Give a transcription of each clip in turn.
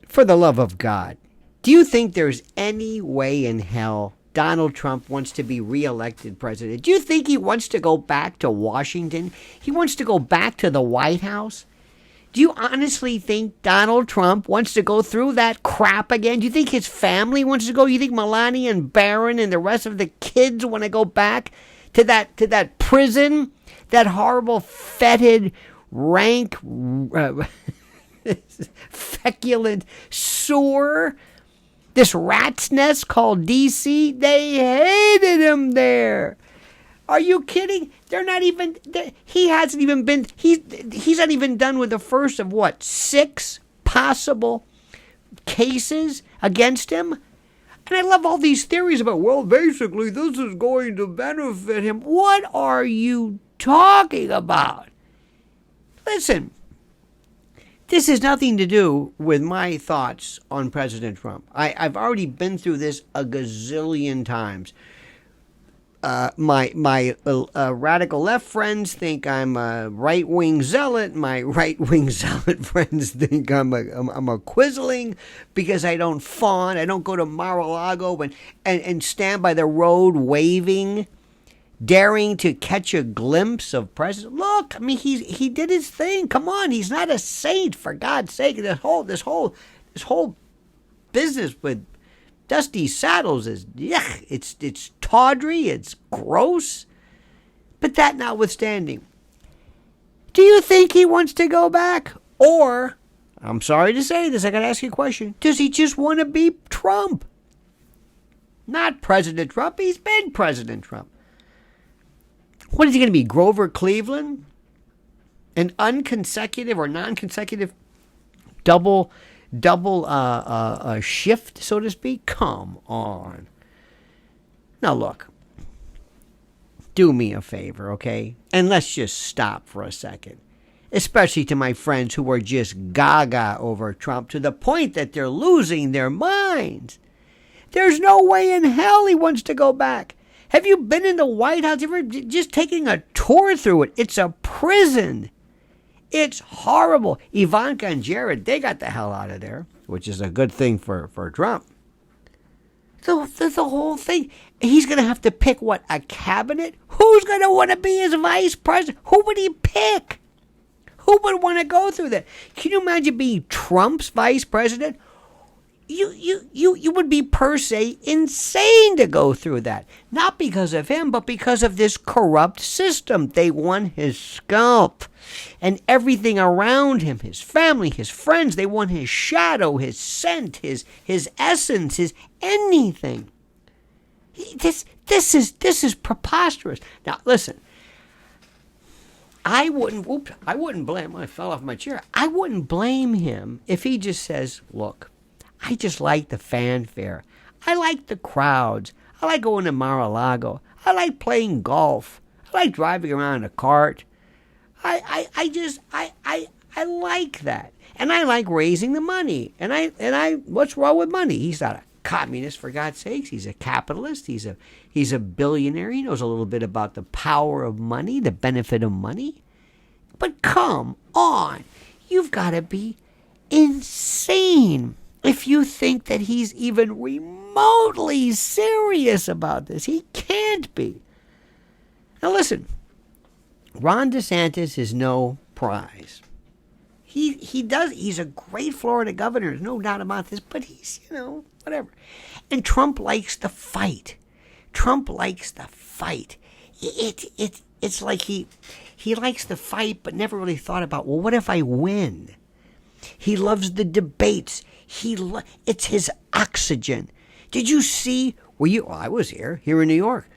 for the love of God, do you think there's any way in hell Donald Trump wants to be reelected president? Do you think he wants to go back to Washington? He wants to go back to the White House? Do you honestly think Donald Trump wants to go through that crap again? Do you think his family wants to go? You think Melania and Barron and the rest of the kids want to go back to that prison? That horrible, fetid, rank, feculent sewer? This rat's nest called D.C., they hated him there. Are you kidding? They're not even, he hasn't even been, he's not even done with the first of what, 6 possible cases against him? And I love all these theories about, well, basically this is going to benefit him. What are you talking about? Listen, this has nothing to do with my thoughts on President Trump. I've already been through this a gazillion times. My radical left friends think I'm a right-wing zealot. My right-wing zealot friends think I'm a quizzling because I don't fawn. I don't go to Mar-a-Lago and stand by the road waving, daring to catch a glimpse of President. Look, I mean, he did his thing. Come on, he's not a saint, for God's sake. This whole business with Dusty Saddles is, yuck, it's tawdry, it's gross. But that notwithstanding, do you think he wants to go back? Or, I'm sorry to say this, I got to ask you a question, does he just want to be Trump? Not President Trump, he's been President Trump. What is he going to be, Grover Cleveland? An unconsecutive or non-consecutive double shift, so to speak? Come on. Now look, do me a favor, okay? And let's just stop for a second. Especially to my friends who are just gaga over Trump to the point that they're losing their minds. There's no way in hell he wants to go back. Have you been in the White House? Ever just taking a tour through it? It's a prison. It's horrible. Ivanka and Jared, they got the hell out of there, which is a good thing for Trump. So the whole thing, he's going to have to pick what, a cabinet? Who's going to want to be his vice president? Who would he pick? Who would want to go through that? Can you imagine being Trump's vice president? You would be per se insane to go through that. Not because of him, but because of this corrupt system. They want his scalp and everything around him, his family, his friends. They want his shadow, his scent, his essence, his anything. This is preposterous. Now listen, I wouldn't blame. I fell off my chair. I wouldn't blame him if he just says, look, I just like the fanfare. I like the crowds. I like going to Mar-a-Lago. I like playing golf. I like driving around in a cart. I like that. And I like raising the money. And I what's wrong with money? He's not a communist, for God's sakes. He's a capitalist. He's a billionaire. He knows a little bit about the power of money, the benefit of money. But come on. You've got to be insane if you think that he's even remotely serious about this. He can't be. Now listen, Ron DeSantis is no prize. He's a great Florida governor, there's no doubt about this, but he's, whatever. And Trump likes the fight. It's like he likes the fight, but never really thought about, well, what if I win? He loves the debates. It's his oxygen. Did you see? I was here in New York.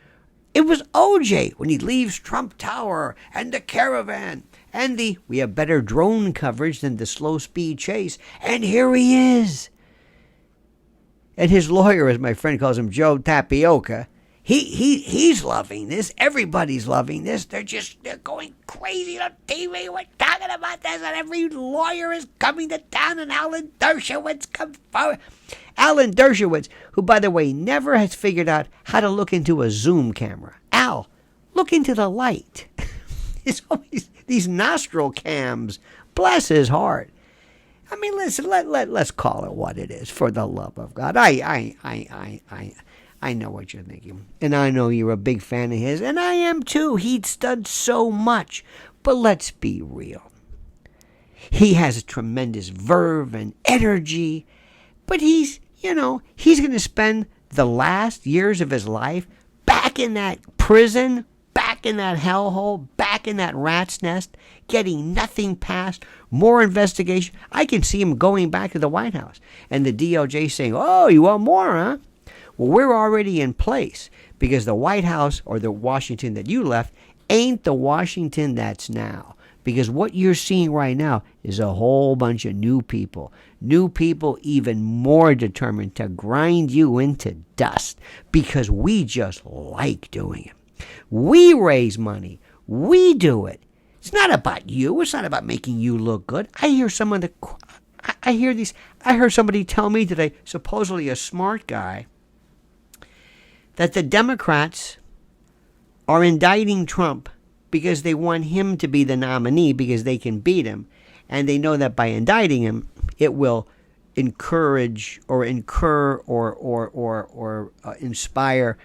It was OJ when he leaves Trump Tower and the caravan and we have better drone coverage than the slow speed chase. And here he is. And his lawyer, as my friend calls him, Joe Tapioca, he's loving this. Everybody's loving this. They're going crazy on TV. We're talking about this, and every lawyer is coming to town, and Alan Dershowitz comes forward. Alan Dershowitz, who, by the way, never has figured out how to look into a Zoom camera. Al, look into the light. It's always these nostril cams. Bless his heart. I mean, listen, let's call it what it is, for the love of God. I know what you're thinking, and I know you're a big fan of his, and I am too. He's done so much, but let's be real. He has a tremendous verve and energy, but he's going to spend the last years of his life back in that prison, back in that hellhole, back in that rat's nest, getting nothing passed, more investigation. I can see him going back to the White House and the DOJ saying, oh, you want more, huh? Well, we're already in place, because the White House, or the Washington that you left, ain't the Washington that's now. Because what you're seeing right now is a whole bunch of new people even more determined to grind you into dust, because we just like doing it. We raise money. We do it. It's not about you. It's not about making you look good. I heard somebody tell me today, supposedly a smart guy, that the Democrats are indicting Trump because they want him to be the nominee, because they can beat him. And they know that by indicting him, it will encourage or incur or inspire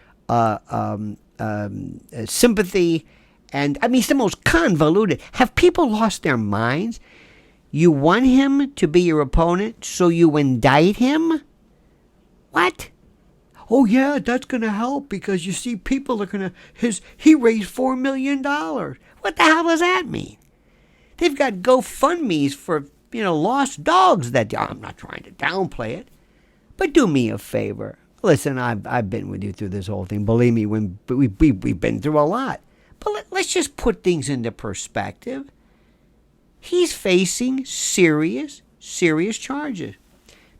sympathy. And I mean, it's the most convoluted. Have people lost their minds? You want him to be your opponent, so you indict him? What? Oh, yeah, that's going to help, because you see, people are going to, he raised $4 million. What the hell does that mean? They've got GoFundMes for, lost dogs that, I'm not trying to downplay it, but do me a favor. Listen, I've been with you through this whole thing. Believe me, we've been through a lot. But let's just put things into perspective. He's facing serious charges.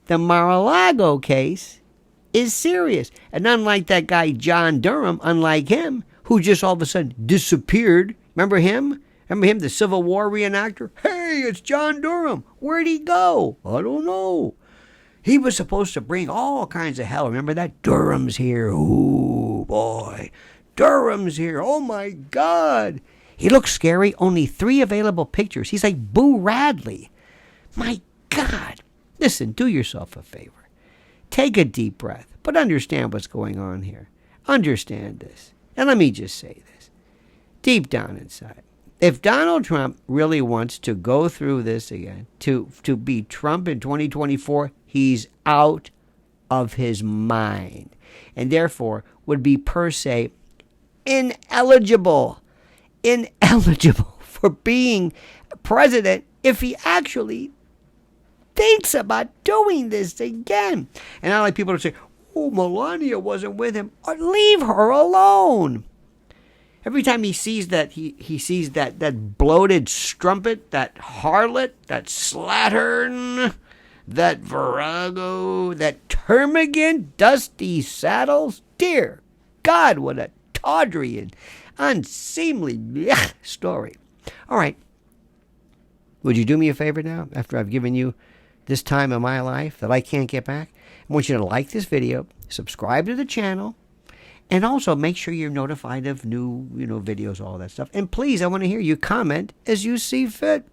The Mar-a-Lago case is serious. And unlike that guy, John Durham, unlike him, who just all of a sudden disappeared. Remember him? The Civil War reenactor? Hey, it's John Durham. Where'd he go? I don't know. He was supposed to bring all kinds of hell. Remember that? Durham's here. Ooh, boy. Durham's here. Oh, my God. He looks scary. Only 3 available pictures. He's like Boo Radley. My God. Listen, do yourself a favor. Take a deep breath, but understand what's going on here. Understand this. And let me just say this. Deep down inside, if Donald Trump really wants to go through this again, to be Trump in 2024, he's out of his mind, and therefore would be per se ineligible for being president if he actually thinks about doing this again. And I like people to say, oh, Melania wasn't with him. Leave her alone. Every time he sees that, he sees that bloated strumpet, that harlot, that slattern, that virago, that termagant, Dusty Saddles. Dear God, what a tawdry and unseemly story. All right. Would you do me a favor now, after I've given you this time of my life that I can't get back? I want you to like this video, subscribe to the channel, and also make sure you're notified of new, videos, all that stuff. And please, I want to hear you comment as you see fit.